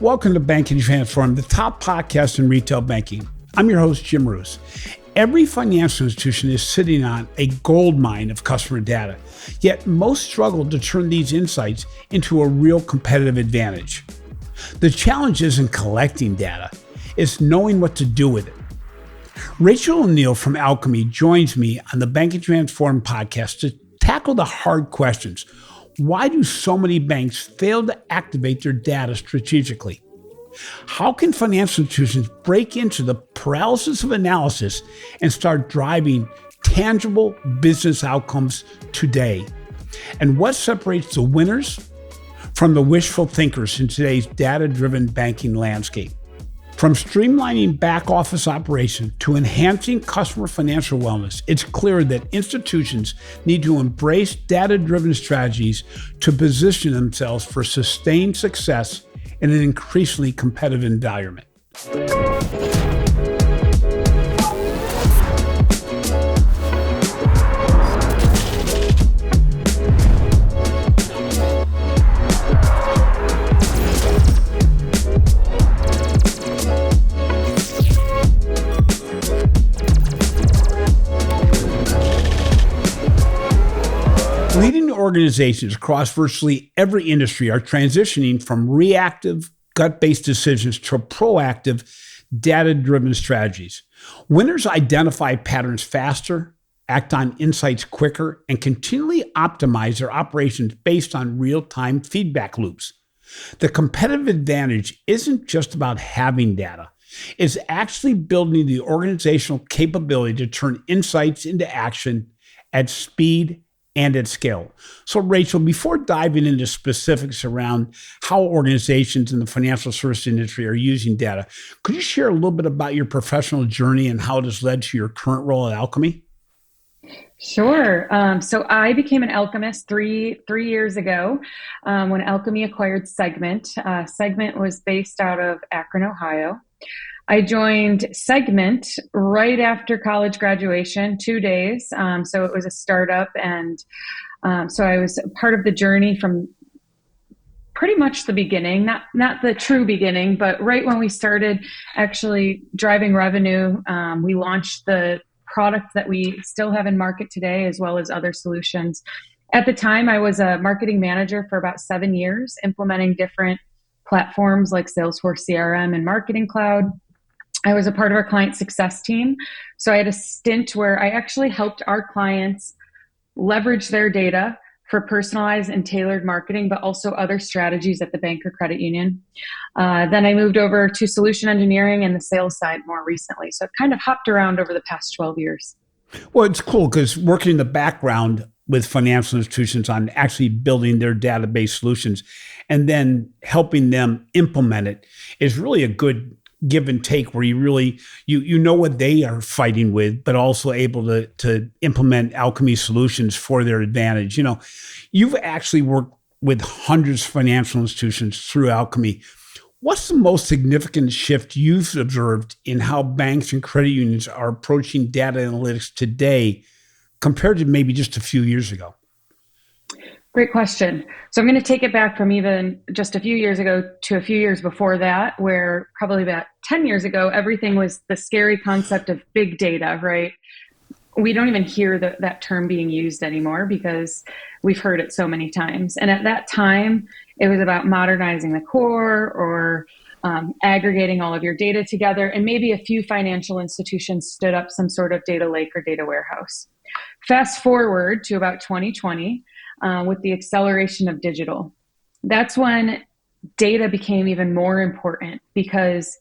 Welcome to Banking Transform, the top podcast in retail banking. I'm your host, Jim Roos. Every financial institution is sitting on a goldmine of customer data, yet most struggle to turn these insights into a real competitive advantage. The challenge isn't collecting data, it's knowing what to do with it. Rachel O'Neill from Alkami joins me on the Banking Transform podcast to tackle the hard questions. Why do so many banks fail to activate their data strategically? How can financial institutions break into the paralysis of analysis and start driving tangible business outcomes today? And what separates the winners from the wishful thinkers in today's data-driven banking landscape? From streamlining back-office operations to enhancing customer financial wellness, it's clear that institutions need to embrace data-driven strategies to position themselves for sustained success in an increasingly competitive environment. Leading organizations across virtually every industry are transitioning from reactive, gut-based decisions to proactive, data-driven strategies. Winners identify patterns faster, act on insights quicker, and continually optimize their operations based on real-time feedback loops. The competitive advantage isn't just about having data. It's actually building the organizational capability to turn insights into action at speed and at scale. So Rachel, before diving into specifics around how organizations in the financial service industry are using data, could you share a little bit about your professional journey and how it has led to your current role at Alkami? Sure. So I became an Alchemist three years ago when Alkami acquired Segment. Segment was based out of Akron, Ohio. I joined Segment right after college graduation, 2 days. So it was a startup. And so I was part of the journey from pretty much the beginning, not the true beginning, but right when we started actually driving revenue. We launched the product that we still have in market today, as well as other solutions. At the time, I was a marketing manager for about 7 years, implementing different platforms like Salesforce CRM and Marketing Cloud. I was a part of our client success team. So I had a stint where I actually helped our clients leverage their data for personalized and tailored marketing, but also other strategies at the bank or credit union. Then I moved over to solution engineering and the sales side more recently. So I've kind of hopped around over the past 12 years. Well, it's cool because working in the background with financial institutions on actually building their database solutions and then helping them implement it is really a good give and take where you really, you know what they are fighting with, but also able to implement Alkami solutions for their advantage. You know, you've actually worked with hundreds of financial institutions through Alkami. What's the most significant shift you've observed in how banks and credit unions are approaching data analytics today compared to maybe just a few years ago? Great question. So I'm going to take it back from even just a few years ago to a few years before that, where probably about 10 years ago, everything was the scary concept of big data, right? We don't even hear that term being used anymore because we've heard it so many times. And at that time, it was about modernizing the core or aggregating all of your data together. And maybe a few financial institutions stood up some sort of data lake or data warehouse. Fast forward to about 2020, with the acceleration of digital. That's when data became even more important because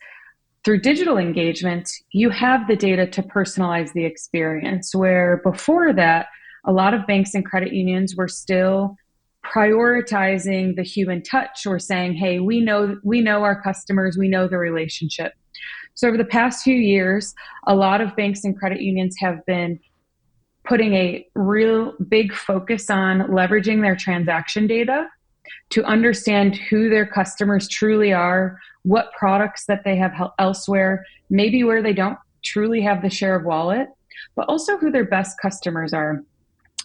through digital engagement, you have the data to personalize the experience, where before that, a lot of banks and credit unions were still prioritizing the human touch or saying, hey, we know our customers, we know the relationship. So over the past few years, a lot of banks and credit unions have been putting a real big focus on leveraging their transaction data to understand who their customers truly are, what products that they have elsewhere, maybe where they don't truly have the share of wallet, but also who their best customers are.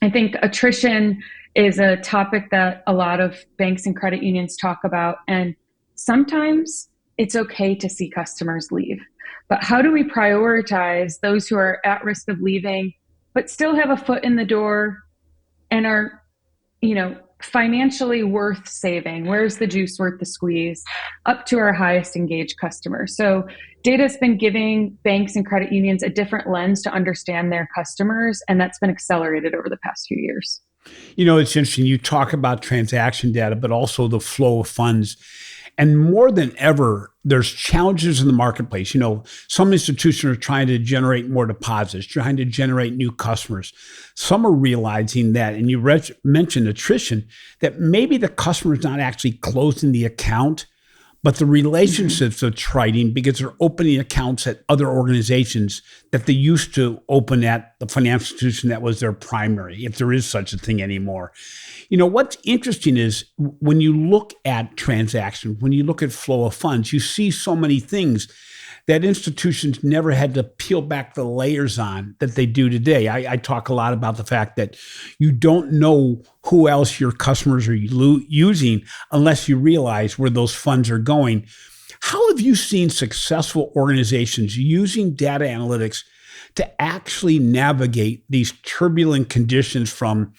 I think attrition is a topic that a lot of banks and credit unions talk about, and Sometimes it's okay to see customers leave, but how do we prioritize those who are at risk of leaving, but still have a foot in the door and are, financially worth saving? Where's the juice worth the squeeze up to our highest engaged customers? So data has been giving banks and credit unions a different lens to understand their customers, and that's been accelerated over the past few years. It's interesting. You talk about transaction data, but also the flow of funds. And more than ever, there's challenges in the marketplace. Some institutions are trying to generate more deposits, trying to generate new customers. Some are realizing that, and you mentioned attrition, that maybe the customer is not actually closing the account, but the relationships are trading because they're opening accounts at other organizations that they used to open at the financial institution that was their primary, if there is such a thing anymore. What's interesting is when you look at transactions, when you look at flow of funds, you see so many things that institutions never had to peel back the layers on that they do today. I talk a lot about the fact that you don't know who else your customers are using unless you realize where those funds are going. How have you seen successful organizations using data analytics to actually navigate these turbulent conditions, from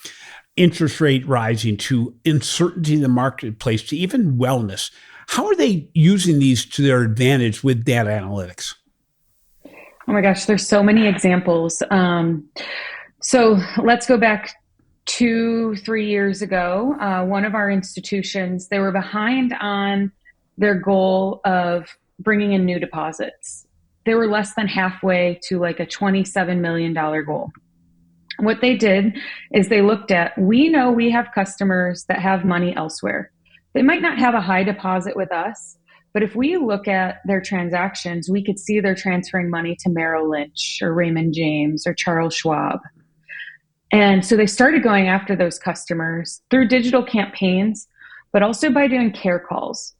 interest rate rising to uncertainty in the marketplace to even wellness? How are they using these to their advantage with data analytics? Oh my gosh, there's so many examples. So let's go back 2-3 years ago. One of our institutions, they were behind on their goal of bringing in new deposits. They were less than halfway to like a $27 million goal. What they did is they looked at, we know we have customers that have money elsewhere. They might not have a high deposit with us, but if we look at their transactions, we could see they're transferring money to Merrill Lynch or Raymond James or Charles Schwab. And so they started going after those customers through digital campaigns, but also by doing care calls.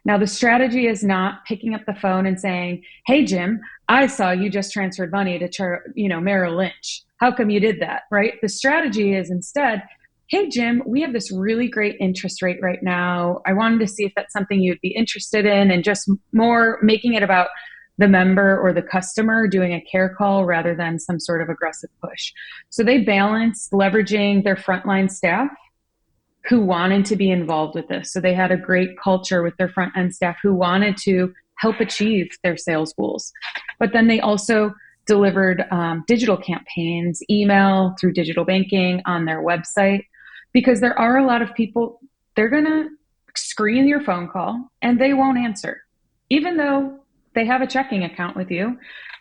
Now, the strategy is not picking up the phone and saying, "Hey, Jim, I saw you just transferred money to Merrill Lynch. How come you did that?" Right? The strategy is instead, "Hey, Jim, we have this really great interest rate right now. I wanted to see if that's something you'd be interested in," and just more making it about the member or the customer doing a care call rather than some sort of aggressive push. So they balanced leveraging their frontline staff who wanted to be involved with this. So they had a great culture with their front end staff who wanted to help achieve their sales goals. But then they also delivered digital campaigns, email, through digital banking, on their website, because there are a lot of people, they're going to screen your phone call and they won't answer. Even though they have a checking account with you,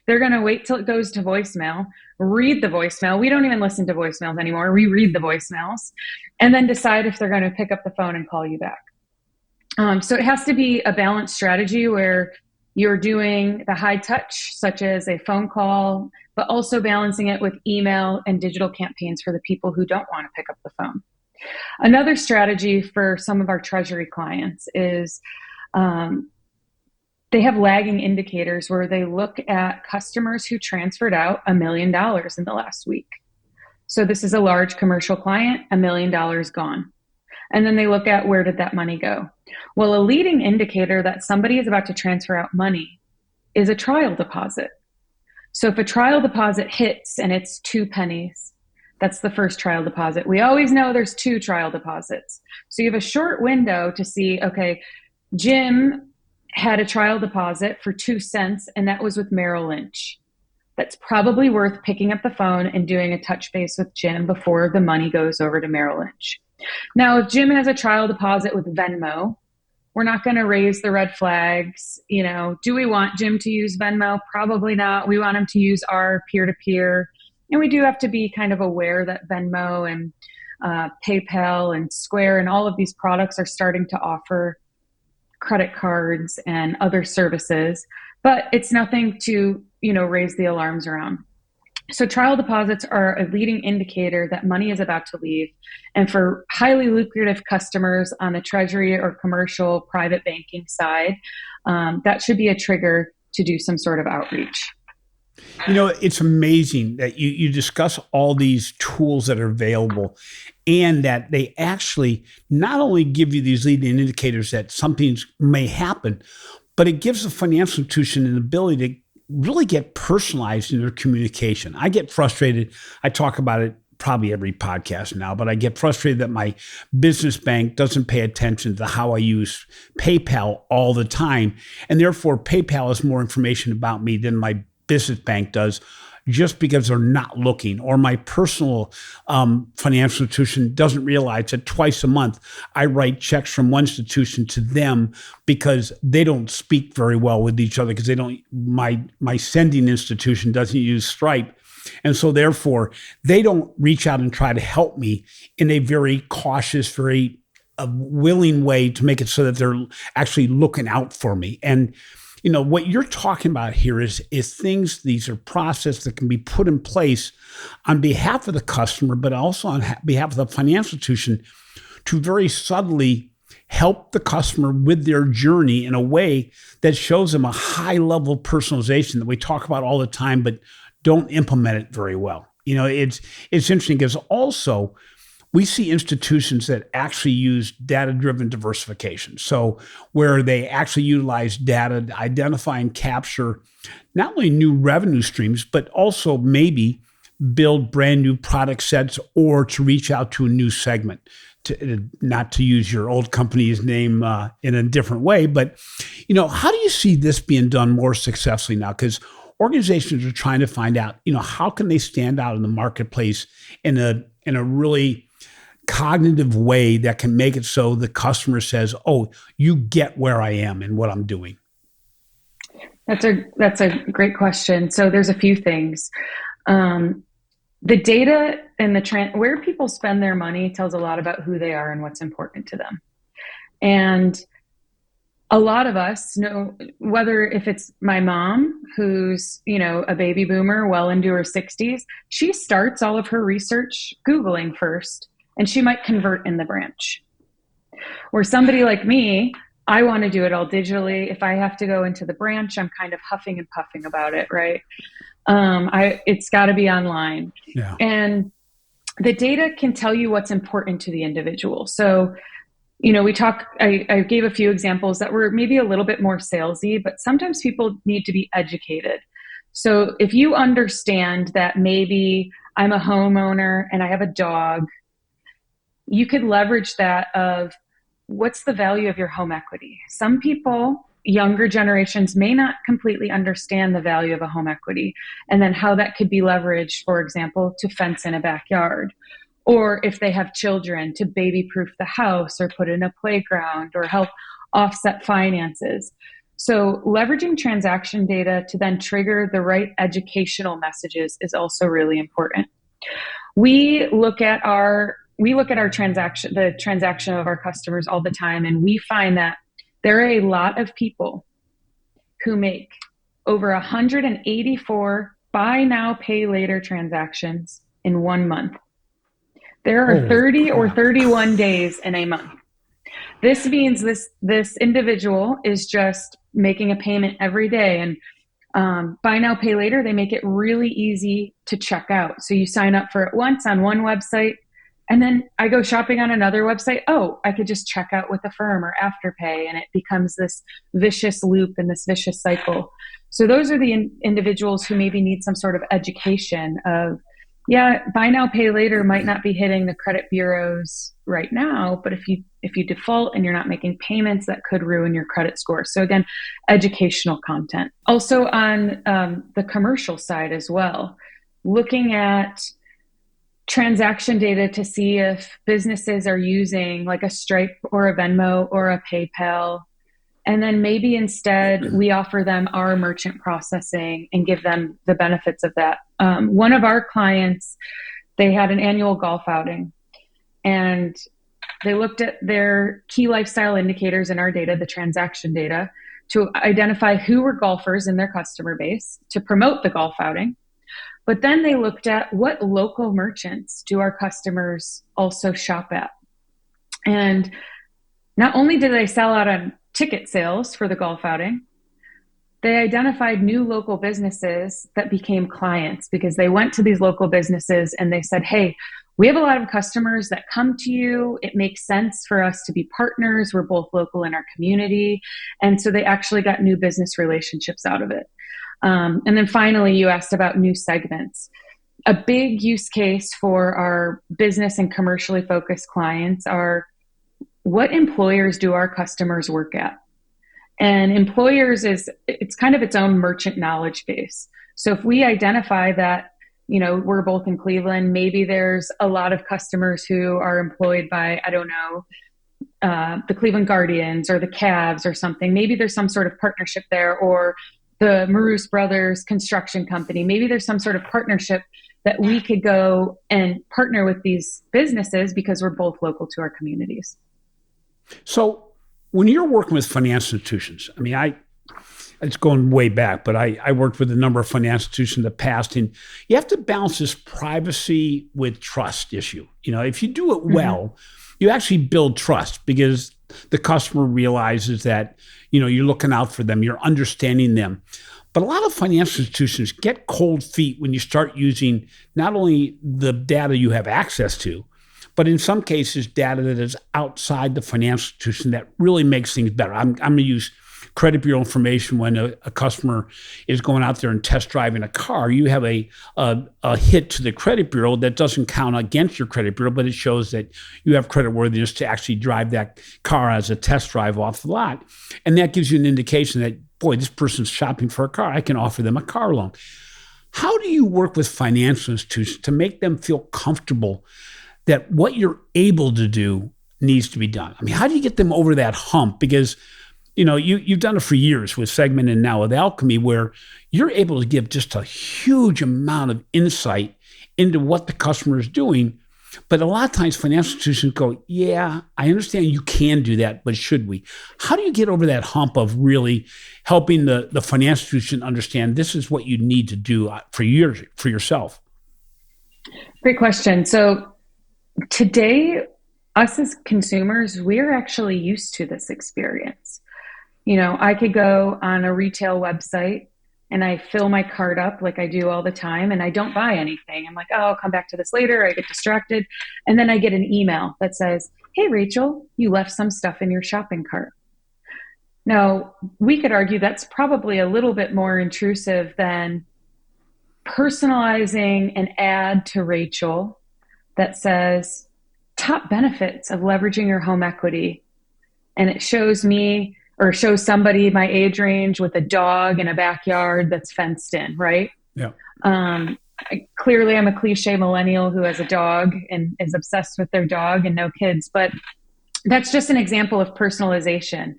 they're going to wait till it goes to voicemail, read the voicemail. We don't even listen to voicemails anymore. We read the voicemails and then decide if they're going to pick up the phone and call you back. So it has to be a balanced strategy where you're doing the high touch, such as a phone call, but also balancing it with email and digital campaigns for the people who don't want to pick up the phone. Another strategy for some of our treasury clients is they have lagging indicators where they look at customers who transferred out $1 million in the last week. So this is a large commercial client, $1 million gone. And then they look at, where did that money go? Well, a leading indicator that somebody is about to transfer out money is a trial deposit. So if a trial deposit hits and it's 2 pennies, that's the first trial deposit. We always know there's 2 trial deposits. So you have a short window to see, okay, Jim had a trial deposit for 2 cents, and that was with Merrill Lynch. That's probably worth picking up the phone and doing a touch base with Jim before the money goes over to Merrill Lynch. Now, if Jim has a trial deposit with Venmo, we're not going to raise the red flags. Do we want Jim to use Venmo? Probably not. We want him to use our peer-to-peer. And we do have to be kind of aware that Venmo and PayPal and Square and all of these products are starting to offer credit cards and other services, but it's nothing to, raise the alarms around. So trial deposits are a leading indicator that money is about to leave. And for highly lucrative customers on the treasury or commercial private banking side, that should be a trigger to do some sort of outreach. It's amazing that you discuss all these tools that are available and that they actually not only give you these leading indicators that something may happen, but it gives the financial institution an ability to really get personalized in their communication. I get frustrated. I talk about it probably every podcast now, but I get frustrated that my business bank doesn't pay attention to how I use PayPal all the time. And therefore, PayPal has more information about me than my business bank does, just because they're not looking. Or my personal financial institution doesn't realize that twice a month I write checks from one institution to them because they don't speak very well with each other, because they don't. My sending institution doesn't use Stripe. And so therefore, they don't reach out and try to help me in a very cautious, very willing way to make it so that they're actually looking out for me. And what you're talking about here is things, these are processes that can be put in place on behalf of the customer, but also on behalf of the financial institution, to very subtly help the customer with their journey in a way that shows them a high level of personalization that we talk about all the time, but don't implement it very well. It's interesting because also we see institutions that actually use data-driven diversification. So where they actually utilize data to identify and capture not only new revenue streams, but also maybe build brand new product sets or to reach out to a new segment. Not to use your old company's name in a different way, but how do you see this being done more successfully now? Because organizations are trying to find out, how can they stand out in the marketplace in a really cognitive way that can make it so the customer says, "Oh, you get where I am and what I'm doing." That's a great question. So there's a few things. The data and where people spend their money tells a lot about who they are and what's important to them. And a lot of us know, whether if it's my mom, who's, a baby boomer well into her 60s, she starts all of her research Googling first, and she might convert in the branch. Or somebody like me, I want to do it all digitally. If I have to go into the branch, I'm kind of huffing and puffing about it, right? It's got to be online. Yeah. And the data can tell you what's important to the individual. So, I gave a few examples that were maybe a little bit more salesy, but sometimes people need to be educated. So if you understand that maybe I'm a homeowner and I have a dog, you could leverage that of what's the value of your home equity. Some people, younger generations, may not completely understand the value of a home equity, and then how that could be leveraged, for example, to fence in a backyard. Or if they have children, to baby-proof the house or put in a playground or help offset finances. So leveraging transaction data to then trigger the right educational messages is also really important. We look at our transaction, the transaction of our customers all the time, and we find that there are a lot of people who make over 184 buy now, pay later transactions in 1 month. There are 30 or 31 days in a month. This means this individual is just making a payment every day. And buy now, pay later, they make it really easy to check out. So you sign up for it once on one website, and then I go shopping on another website. Oh, I could just check out with Affirm or Afterpay, and it becomes this vicious loop and this vicious cycle. So those are the individuals who maybe need some sort of education of, buy now, pay later might not be hitting the credit bureaus right now, but if you default and you're not making payments, that could ruin your credit score. So again, educational content. Also on the commercial side as well, looking at transaction data to see if businesses are using like a Stripe or a Venmo or a PayPal. And then maybe instead we offer them our merchant processing and give them the benefits of that. One of our clients, they had an annual golf outing, and they looked at their key lifestyle indicators in our data, the transaction data, to identify who were golfers in their customer base to promote the golf outing. But then they looked at what local merchants do our customers also shop at. And not only did they sell out on ticket sales for the golf outing, they identified new local businesses that became clients because they went to these local businesses and they said, hey, we have a lot of customers that come to you. It makes sense for us to be partners. We're both local in our community. And so they actually got new business relationships out of it. And then finally, you asked about new segments. A big use case for our business and commercially focused clients are, what employers do our customers work at? And employers it's kind of its own merchant knowledge base. So if we identify that, we're both in Cleveland, maybe there's a lot of customers who are employed by, I don't know, the Cleveland Guardians or the Cavs or something. Maybe there's some sort of partnership there, or the Maroos Brothers construction company. Maybe there's some sort of partnership that we could go and partner with these businesses because we're both local to our communities. So when you're working with financial institutions, I mean, it's going way back, but I worked with a number of financial institutions in the past, and you have to balance this privacy with trust issue. If you do it well, you actually build trust because the customer realizes that, you're looking out for them, you're understanding them. But a lot of financial institutions get cold feet when you start using not only the data you have access to, but in some cases, data that is outside the financial institution that really makes things better. I'm going to use credit bureau information when a customer is going out there and test driving a car. You have a hit to the credit bureau that doesn't count against your credit bureau, but it shows that you have creditworthiness to actually drive that car as a test drive off the lot. And that gives you an indication that, boy, this person's shopping for a car. I can offer them a car loan. How do you work with financial institutions to make them feel comfortable that what you're able to do needs to be done? I mean, how do you get them over that hump? Because, you've done it for years with Segment and now with Alkami, where you're able to give just a huge amount of insight into what the customer is doing. But a lot of times financial institutions go, yeah, I understand you can do that, but should we? How do you get over that hump of really helping the financial institution understand this is what you need to do for yourself? Great question. So today, us as consumers, we're actually used to this experience. I could go on a retail website and I fill my cart up like I do all the time and I don't buy anything. I'm like, oh, I'll come back to this later. I get distracted. And then I get an email that says, hey, Rachel, you left some stuff in your shopping cart. Now, we could argue that's probably a little bit more intrusive than personalizing an ad to Rachel that says top benefits of leveraging your home equity. And it shows me or shows somebody my age range with a dog in a backyard that's fenced in, right? Yeah. Clearly, I'm a cliche millennial who has a dog and is obsessed with their dog and no kids, but that's just an example of personalization.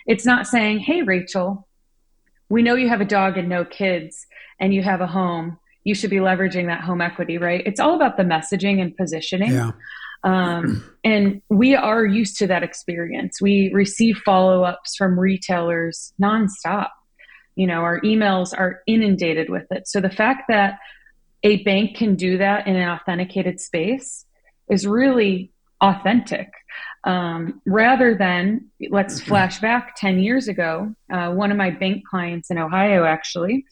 It's not saying, hey, Rachel, we know you have a dog and no kids and you have a home. You should be leveraging that home equity, right? It's all about the messaging and positioning. Yeah. And we are used to that experience. We receive follow-ups from retailers nonstop. Our emails are inundated with it. So the fact that a bank can do that in an authenticated space is really authentic. Rather than, let's flash back 10 years ago, one of my bank clients in Ohio actually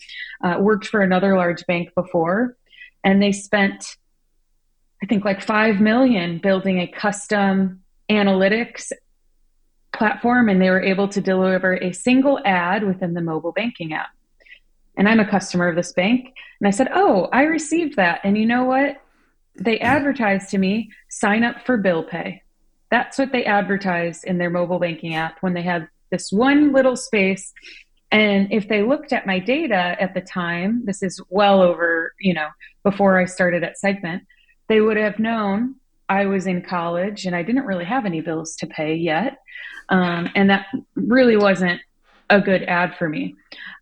worked for another large bank before, and they spent, I think, like $5 million building a custom analytics platform, and they were able to deliver a single ad within the mobile banking app. And I'm a customer of this bank. And I said, oh, I received that. And you know what? They advertised to me, sign up for bill pay. That's what they advertised in their mobile banking app when they had this one little space. And if they looked at my data at the time, this is well over, before I started at Segment, they would have known I was in college and I didn't really have any bills to pay yet. And that really wasn't a good ad for me.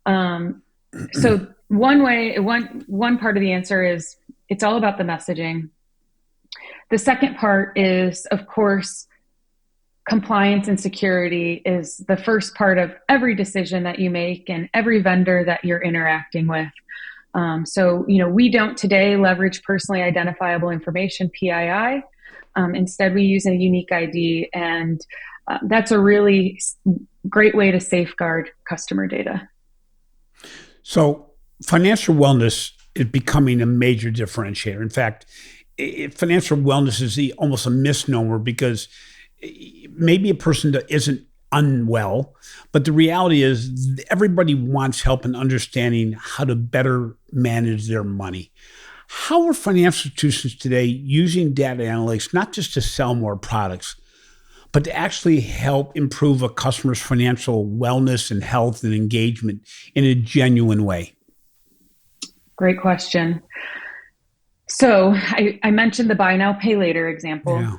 So one part of the answer is it's all about the messaging. The second part is, of course, compliance and security is the first part of every decision that you make and every vendor that you're interacting with. So we don't today leverage personally identifiable information, PII. Instead, we use a unique ID, and that's a really great way to safeguard customer data. So financial wellness is becoming a major differentiator. In fact, financial wellness is almost a misnomer because maybe a person that isn't unwell, but the reality is everybody wants help in understanding how to better manage their money. How are financial institutions today using data analytics not just to sell more products, but to actually help improve a customer's financial wellness and health and engagement in a genuine way? Great question. So I mentioned the buy now, pay later example, Yeah.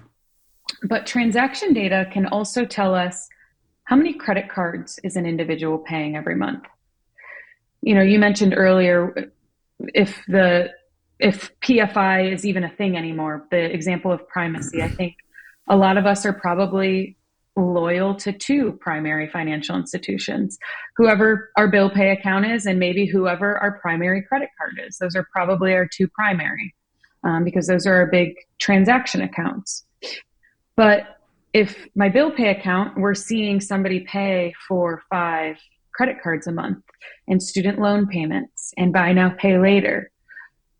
but transaction data can also tell us how many credit cards is an individual paying every month. You mentioned earlier if PFI is even a thing anymore, the example of primacy. I think a lot of us are probably loyal to two primary financial institutions, whoever our bill pay account is, and maybe whoever our primary credit card is. Those are probably our two primary, because those are our big transaction accounts. But if my bill pay account, we're seeing somebody pay for 5 credit cards a month and student loan payments and buy now, pay later.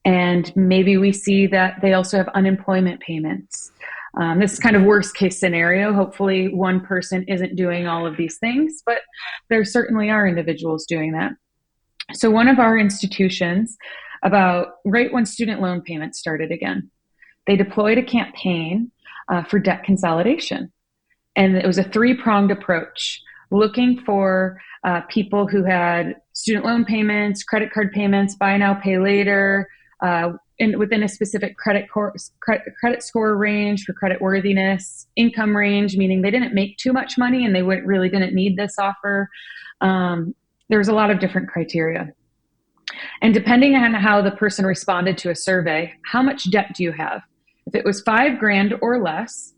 And maybe we see that they also have unemployment payments. This is kind of worst case scenario. Hopefully one person isn't doing all of these things, but there certainly are individuals doing that. So one of our institutions, about right when student loan payments started again, they deployed a campaign for debt consolidation. And it was a 3-pronged approach, looking for people who had student loan payments, credit card payments, buy now, pay later, within a specific credit score range for credit worthiness, income range, meaning they didn't make too much money and they really didn't need this offer. There was a lot of different criteria. And depending on how the person responded to a survey, how much debt do you have? If it was $5,000 or less,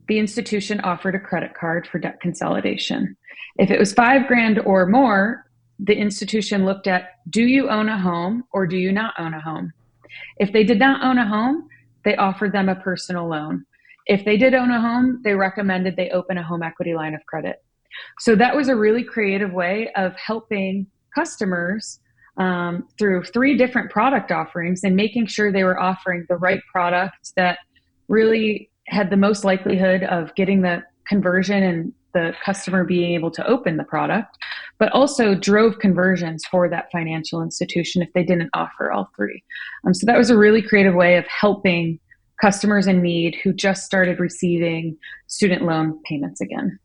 the institution offered a credit card for debt consolidation. If it was $5,000 or more, the institution looked at, do you own a home or do you not own a home? If they did not own a home, they offered them a personal loan. If they did own a home, they recommended they open a home equity line of credit. So that was a really creative way of helping customers through 3 different product offerings and making sure they were offering the right product that really had the most likelihood of getting the conversion and the customer being able to open the product, but also drove conversions for that financial institution if they didn't offer all 3. So that was a really creative way of helping customers in need who just started receiving student loan payments again.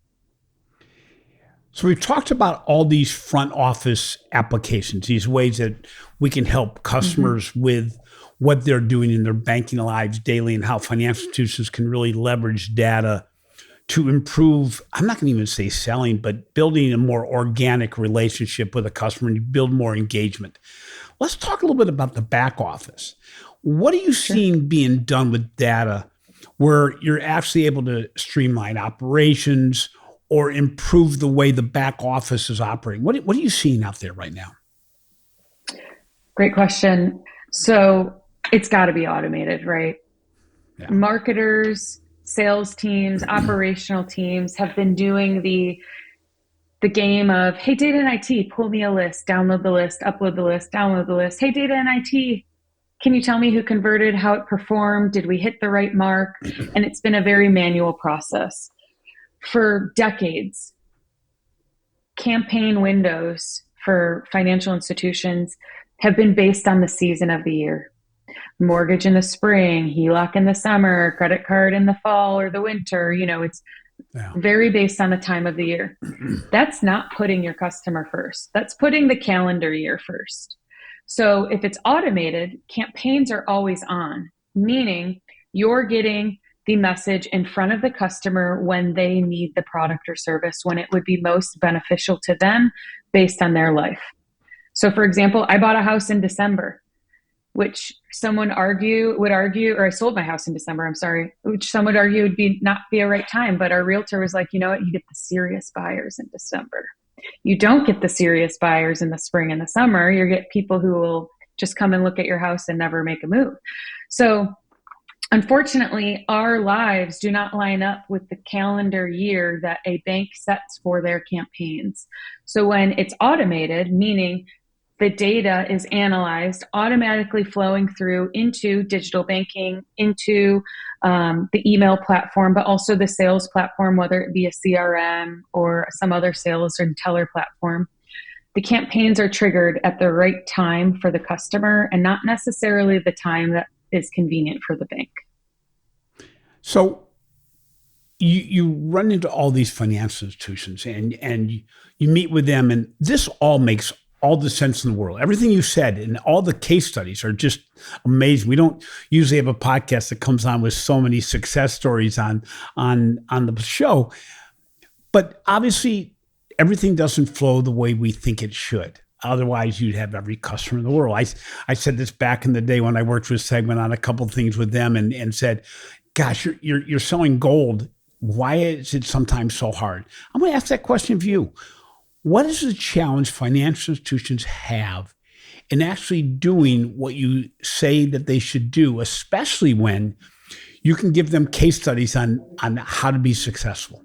So we've talked about all these front office applications, these ways that we can help customers with what they're doing in their banking lives daily and how financial institutions can really leverage data to improve, I'm not going to even say selling, but building a more organic relationship with a customer and build more engagement. Let's talk a little bit about the back office. What are you seeing being done with data where you're actually able to streamline operations or improve the way the back office is operating? What are you seeing out there right now? Great question. So it's got to be automated, right? Yeah. Marketers, sales teams, operational teams have been doing the game of, hey, data and IT, pull me a list, download the list, upload the list, download the list. Hey, data and IT, can you tell me who converted, how it performed? Did we hit the right mark? And it's been a very manual process. For decades, campaign windows for financial institutions have been based on the season of the year. Mortgage in the spring, HELOC in the summer, credit card in the fall or the winter. It's very based on the time of the year. That's not putting your customer first. That's putting the calendar year first. So if it's automated, campaigns are always on, meaning you're getting the message in front of the customer when they need the product or service, when it would be most beneficial to them based on their life. So for example, I bought a house in December, which someone would argue, or I sold my house in December, which some would argue would not be a right time. But our realtor was like, you know what, you get the serious buyers in December. You don't get the serious buyers in the spring and the summer. You get people who will just come and look at your house and never make a move. So Unfortunately, our lives do not line up with the calendar year that a bank sets for their campaigns. So when it's automated, meaning the data is analyzed, automatically flowing through into digital banking, into the email platform, but also the sales platform, whether it be a CRM or some other sales or teller platform. The campaigns are triggered at the right time for the customer and not necessarily the time that is convenient for the bank. So you run into all these financial institutions and you meet with them, and this all makes all the sense in the world. Everything you said and all the case studies are just amazing. We don't usually have a podcast that comes on with so many success stories on the show, but obviously everything doesn't flow the way we think it should. Otherwise, you'd have every customer in the world. I said this back in the day when I worked with Segment on a couple of things with them, and said, "Gosh, you're selling gold. Why is it sometimes so hard?" I'm going to ask that question of you. What is the challenge financial institutions have in actually doing what you say that they should do, especially when you can give them case studies on how to be successful?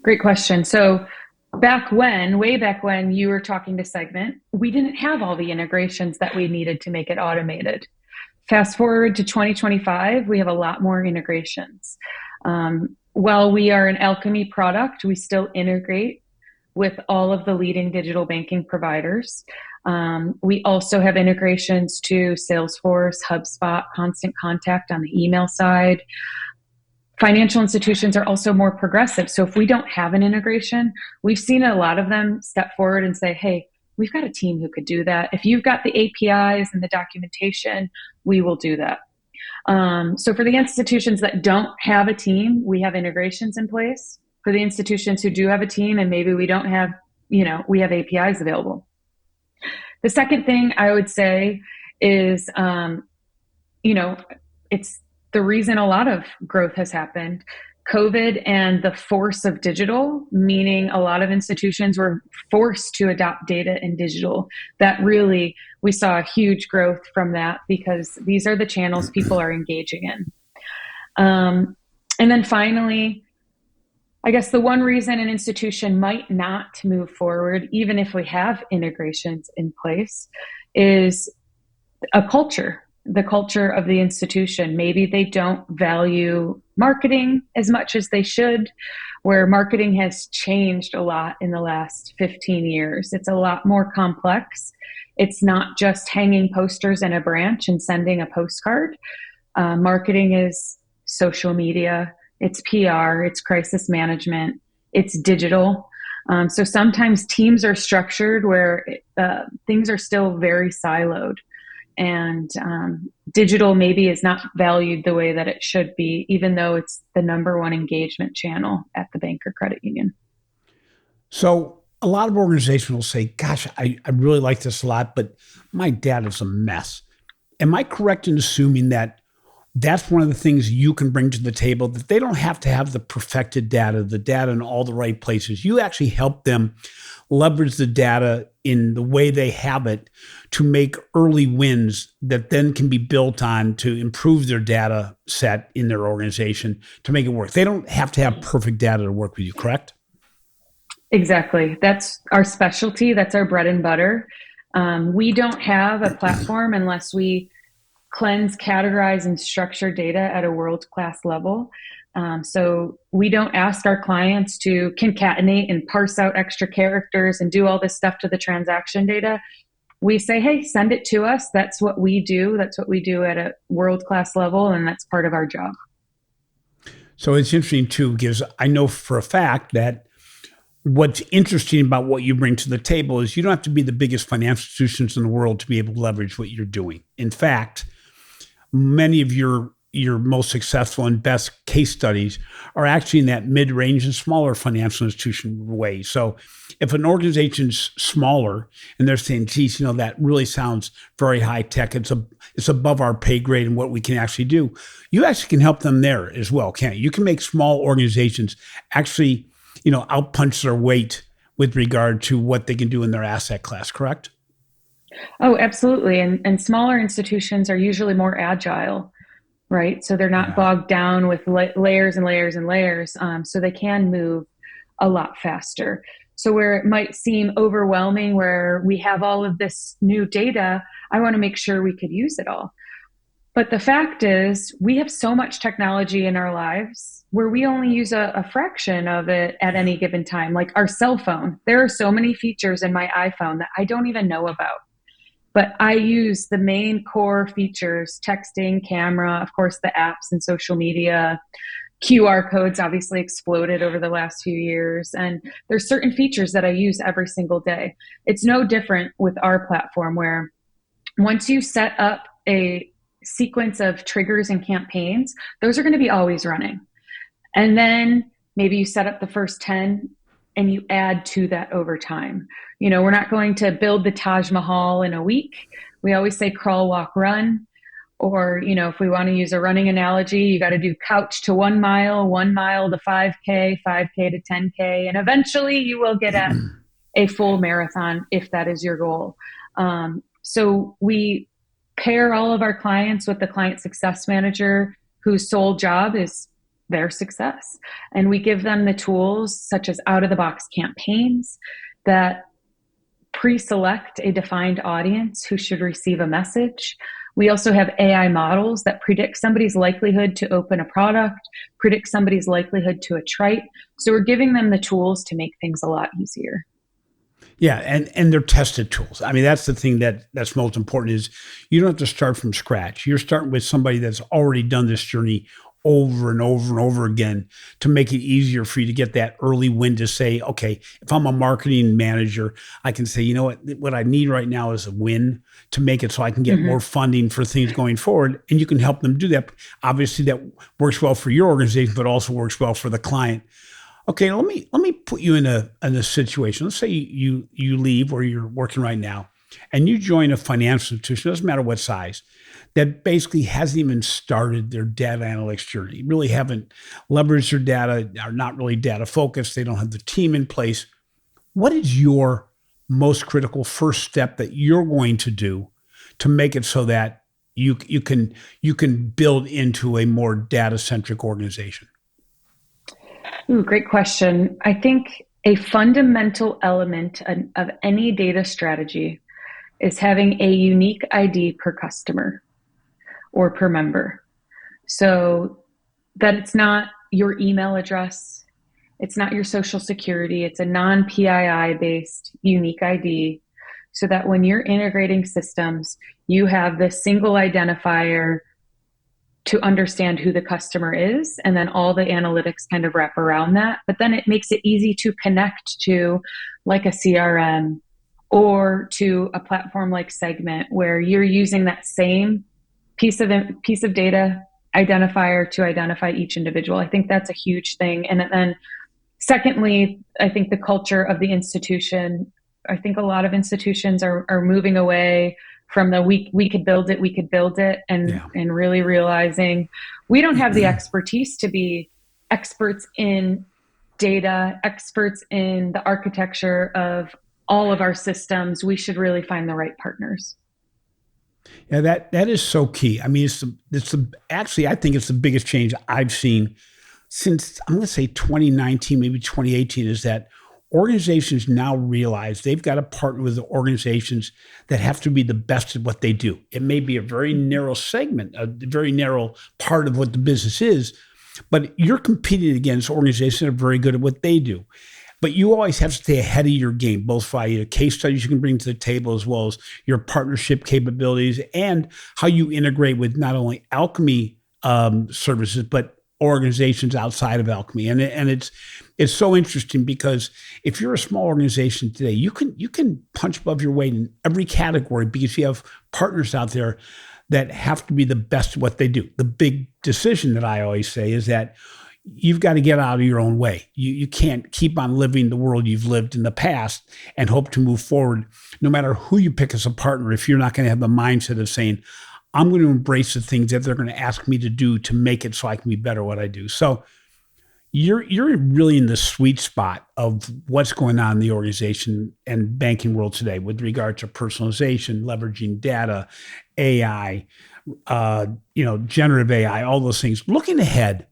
Great question. So way back when you were talking to Segment, we didn't have all the integrations that we needed to make it automated. Fast forward to 2025, we have a lot more integrations. While we are an Alkami product, we still integrate with all of the leading digital banking providers. We also have integrations to Salesforce, HubSpot, Constant Contact on the email side. Financial institutions are also more progressive. So if we don't have an integration, we've seen a lot of them step forward and say, "Hey, we've got a team who could do that. If you've got the APIs and the documentation, we will do that." So for the institutions that don't have a team, we have integrations in place. For the institutions who do have a team and maybe we don't have, we have APIs available. The second thing I would say is, it's the reason a lot of growth has happened. COVID and the force of digital, meaning a lot of institutions were forced to adopt data in digital. That really, we saw a huge growth from that because these are the channels people are engaging in. And then finally, I guess the one reason an institution might not move forward, even if we have integrations in place, is a culture, the culture of the institution. Maybe they don't value marketing as much as they should, where marketing has changed a lot in the last 15 years. It's a lot more complex. It's not just hanging posters in a branch and sending a postcard. Marketing is social media, it's PR, it's crisis management, it's digital. So sometimes teams are structured where things are still very siloed. And digital maybe is not valued the way that it should be, even though it's the number one engagement channel at the bank or credit union. So a lot of organizations will say, "Gosh, I really like this a lot, but my data's a mess." Am I correct in assuming that that's one of the things you can bring to the table, that they don't have to have the perfected data, the data in all the right places? You actually help them leverage the data in the way they have it to make early wins that then can be built on to improve their data set in their organization to make it work. They don't have to have perfect data to work with you, correct? Exactly. That's our specialty. That's our bread and butter. We don't have a platform unless we cleanse, categorize, and structure data at a world-class level. So we don't ask our clients to concatenate and parse out extra characters and do all this stuff to the transaction data. We say, "Hey, send it to us." That's what we do. That's what we do at a world-class level, and that's part of our job. So it's interesting too, because I know for a fact that what's interesting about what you bring to the table is you don't have to be the biggest financial institutions in the world to be able to leverage what you're doing. In fact, many of your most successful and best case studies are actually in that mid-range and smaller financial institution way. So if an organization's smaller and they're saying, "Geez, that really sounds very high tech. It's above our pay grade and what we can actually do," you actually can help them there as well, can't you? You can make small organizations actually, outpunch their weight with regard to what they can do in their asset class, correct? Oh, absolutely. And smaller institutions are usually more agile. right? So they're not bogged down with layers and layers and layers. So they can move a lot faster. So where it might seem overwhelming, where we have all of this new data, I want to make sure we could use it all. But the fact is, we have so much technology in our lives where we only use a fraction of it at any given time. Like our cell phone, there are so many features in my iPhone that I don't even know about. But I use the main core features: texting, camera, of course, the apps and social media. QR codes obviously exploded over the last few years. And there's certain features that I use every single day. It's no different with our platform, where once you set up a sequence of triggers and campaigns, those are going to be always running. And then maybe you set up the first 10 and you add to that over time. You know, we're not going to build the Taj Mahal in a week. We always say crawl, walk, run. Or, you know, if we want to use a running analogy, you got to do couch to 1 mile, 1 mile to 5K, 5K to 10K. And eventually you will get at a full marathon if that is your goal. So we pair all of our clients with the client success manager whose sole job is their success. And we give them the tools such as out-of-the-box campaigns that pre-select a defined audience who should receive a message. We also have AI models that predict somebody's likelihood to open a product, predict somebody's likelihood to attrite. So we're giving them the tools to make things a lot easier. Yeah, and they're tested tools. I mean, that's the thing that's most important is you don't have to start from scratch. You're starting with somebody that's already done this journey over and over and over again to make it easier for you to get that early win to say, okay, if I'm a marketing manager, I can say, you know what I need right now is a win to make it so I can get more funding for things going forward. And you can help them do that. Obviously, that works well for your organization, but also works well for the client. Okay, let me put you in a situation. Let's say you leave where you're working right now and you join a financial institution, doesn't matter what size, that basically hasn't even started their data analytics journey, really haven't leveraged their data, are not really data focused, they don't have the team in place. What is your most critical first step that you're going to do to make it so that you can build into a more data-centric organization? Ooh, great question. I think a fundamental element of any data strategy is having a unique ID per customer or per member. So that it's not your email address, it's not your social security, it's a non-PII based unique ID, so that when you're integrating systems, you have this single identifier to understand who the customer is, and then all the analytics kind of wrap around that. But then it makes it easy to connect to like a CRM or to a platform like Segment, where you're using that same piece of data identifier to identify each individual. I think that's a huge thing. And then secondly, I think the culture of the institution, I think a lot of institutions are moving away from the we could build it, and really realizing we don't have the expertise to be experts in data, experts in the architecture of all of our systems. We should really find the right partners. Yeah, that is so key. I mean, actually, I think it's the biggest change I've seen since, I'm going to say 2019, maybe 2018, is that organizations now realize they've got to partner with the organizations that have to be the best at what they do. It may be a very narrow segment, a very narrow part of what the business is, but you're competing against organizations that are very good at what they do. But you always have to stay ahead of your game, both via case studies you can bring to the table, as well as your partnership capabilities and how you integrate with not only Alkami services, but organizations outside of Alkami. And it's so interesting because if you're a small organization today, you can punch above your weight in every category because you have partners out there that have to be the best at what they do. The big decision that I always say is that you've got to get out of your own way. You can't keep on living the world you've lived in the past and hope to move forward, no matter who you pick as a partner, if you're not going to have the mindset of saying, I'm going to embrace the things that they're going to ask me to do to make it so I can be better at what I do. So You're really in the sweet spot of what's going on in the organization and banking world today with regard to personalization, leveraging data, AI, generative AI, all those things. Looking ahead,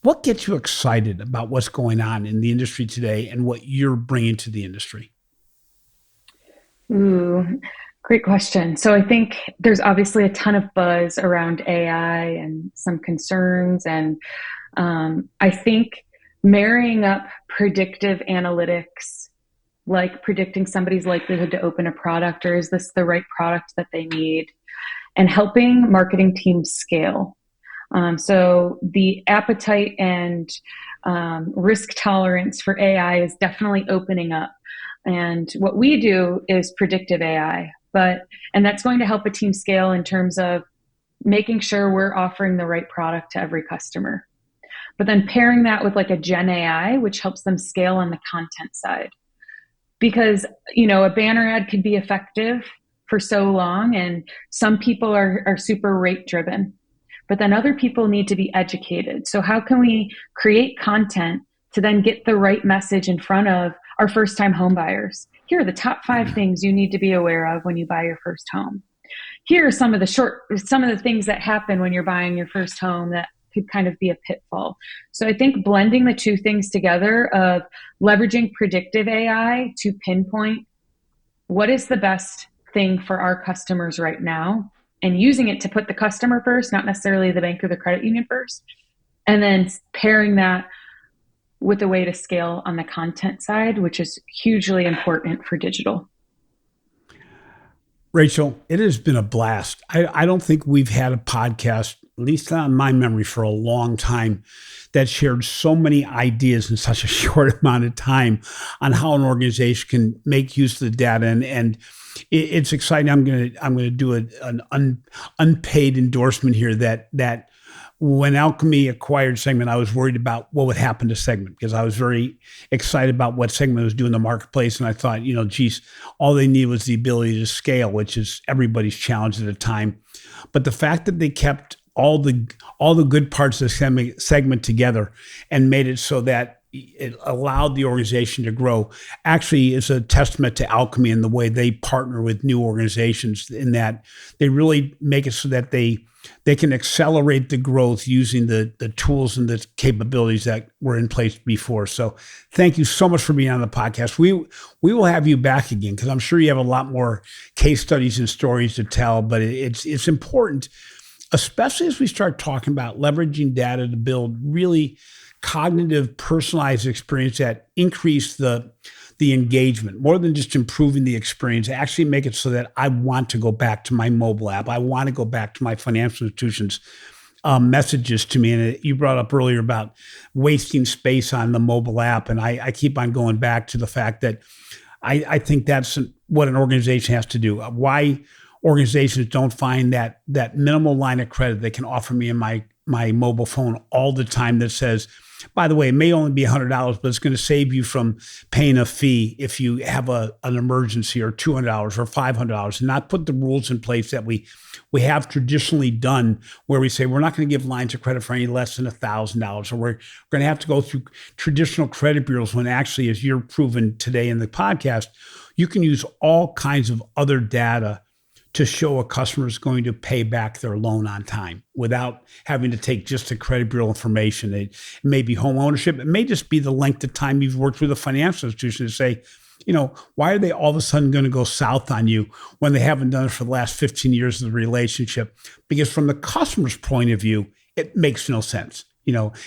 what gets you excited about what's going on in the industry today and what you're bringing to the industry? Ooh, great question. So I think there's obviously a ton of buzz around AI and some concerns. And I think marrying up predictive analytics, like predicting somebody's likelihood to open a product, or is this the right product that they need, and helping marketing teams scale. So the appetite and risk tolerance for AI is definitely opening up. And what we do is predictive AI, and that's going to help a team scale in terms of making sure we're offering the right product to every customer. But then pairing that with like a Gen AI, which helps them scale on the content side. Because, a banner ad could be effective for so long, and some people are super rate driven, but then other people need to be educated. So how can we create content to then get the right message in front of our first time home buyers? Here are the top 5 things you need to be aware of when you buy your first home. Here are some of the things that happen when you're buying your first home that could kind of be a pitfall. So I think blending the two things together of leveraging predictive AI to pinpoint what is the best thing for our customers right now, and using it to put the customer first, not necessarily the bank or the credit union first, and then pairing that with a way to scale on the content side, which is hugely important for digital. Rachel, it has been a blast. I don't think we've had a podcast, at least not in my memory, for a long time that shared so many ideas in such a short amount of time on how an organization can make use of the data. And it's exciting. I'm gonna do an unpaid endorsement here that when Alkami acquired Segment, I was worried about what would happen to Segment because I was very excited about what Segment was doing in the marketplace. And I thought, geez, all they need was the ability to scale, which is everybody's challenge at the time. But the fact that they kept all the good parts of the segment together and made it so that it allowed the organization to grow actually is a testament to Alkami and the way they partner with new organizations, in that they really make it so that they can accelerate the growth using the tools and the capabilities that were in place before. So thank you so much for being on the podcast. We will have you back again because I'm sure you have a lot more case studies and stories to tell, but it's important, especially as we start talking about leveraging data to build really cognitive, personalized experience that increase the engagement, more than just improving the experience, actually make it so that I want to go back to my mobile app. I want to go back to my financial institutions' messages to me. And you brought up earlier about wasting space on the mobile app. And I keep on going back to the fact that I think that's what an organization has to do. Why organizations don't find that minimal line of credit they can offer me in my mobile phone all the time that says, by the way, it may only be $100, but it's going to save you from paying a fee if you have an emergency, or $200 or $500, and not put the rules in place that we have traditionally done, where we say we're not going to give lines of credit for any less than $1,000, or we're going to have to go through traditional credit bureaus, when actually, as you're proven today in the podcast, you can use all kinds of other data to show a customer is going to pay back their loan on time without having to take just the credit bureau information. It may be home ownership. It may just be the length of time you've worked with a financial institution to say, why are they all of a sudden going to go south on you when they haven't done it for the last 15 years of the relationship? Because from the customer's point of view, it makes no sense.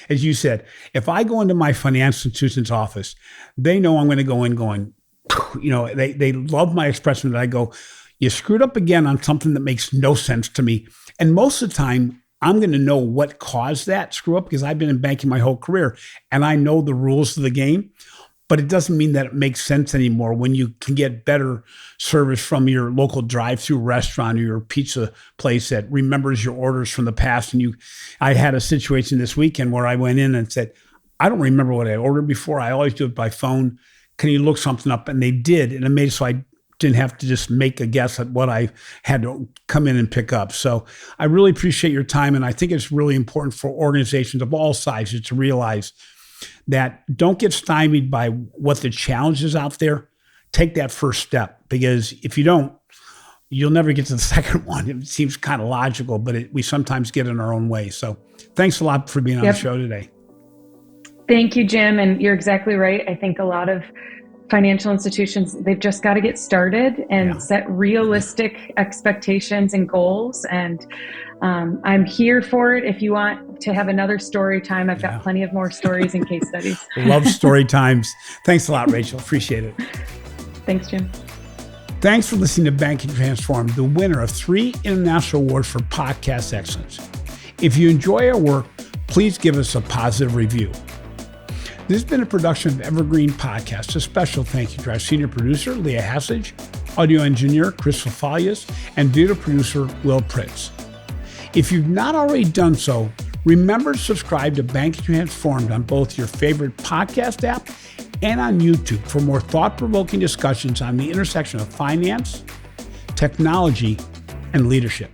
As you said, if I go into my financial institution's office, they know I'm going to go in going, they love my expression that I go, you screwed up again on something that makes no sense to me. And most of the time, I'm going to know what caused that screw up because I've been in banking my whole career and I know the rules of the game. But it doesn't mean that it makes sense anymore when you can get better service from your local drive-through restaurant or your pizza place that remembers your orders from the past. And I had a situation this weekend where I went in and said, I don't remember what I ordered before. I always do it by phone. Can you look something up? And they did. And it made it so I didn't have to just make a guess at what I had to come in and pick up. So I really appreciate your time. And I think it's really important for organizations of all sizes to realize that don't get stymied by what the challenge is out there. Take that first step, because if you don't, you'll never get to the second one. It seems kind of logical, but we sometimes get in our own way. So thanks a lot for being on the show today. Thank you, Jim. And you're exactly right. I think a lot of financial institutions, they've just got to get started and set realistic expectations and goals. And I'm here for it. If you want to have another story time, I've got plenty of more stories and case studies. Love story times. Thanks a lot, Rachel. Appreciate it. Thanks, Jim. Thanks for listening to Banking Transformed, the winner of 3 international awards for podcast excellence. If you enjoy our work, please give us a positive review. This has been a production of Evergreen Podcast. A special thank you to our senior producer, Leah Hassage, audio engineer, Chris Fafalias, and video producer, Will Pritz. If you've not already done so, remember to subscribe to Banking Transformed on both your favorite podcast app and on YouTube for more thought-provoking discussions on the intersection of finance, technology, and leadership.